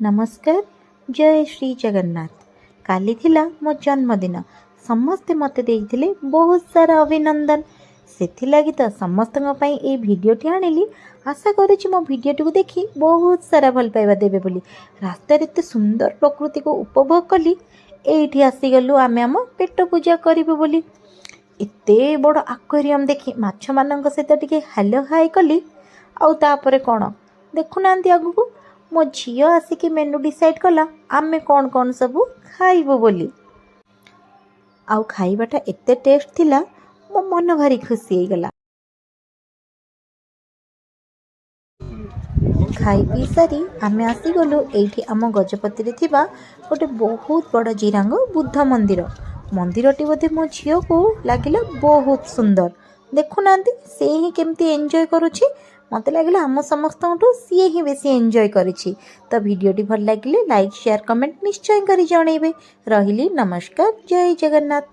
नमस्कार। जय श्री जगन्नाथ। काली थिला मो जन्मदिन। समस्ते मते देइथिले बहुत सारा अभिनंदन। सेथिलागि तो समस्त ए भिडियोटी आनिली। आशा करुछि मो भिडियोटी को देखि बहुत सारा भल पाइबा देबे बोली। रास्ता एते सुंदर प्रकृति को उपभोग कली। एठी आसीगलु आमे आम पेट पूजा करिबु बोली। एते बड़ आक्वेरियम देखि माछ मानक सहित टिके हालो हाई कली। आउ तापरे कोन देखुनांती आगु मो झियो आसिकी मेनू डिसाइड कला आमे कौन कौन सब खाइबो बोली। आउ खाइबाटा एते टेस्ट थिला मो मन भारी खुशी हो गला। खाई पी सारी आमे आसी गलु एठी आम गजपति रे थिबा गोटे बहुत बड़ जिरांग बुद्ध मंदिर। मंदिरटी बोधे मो झियो को लागिला बहुत सुंदर। देखुनांती से ही केमती एंजॉय करुछि। मते लागिला आम समस्तठू सी ही बेसी एंजॉय करिछि। तो वीडियोटी भल लागिले लाइक शेयर कमेंट निश्चय करी जणैबे। रहिली नमस्कार। जय जगन्नाथ।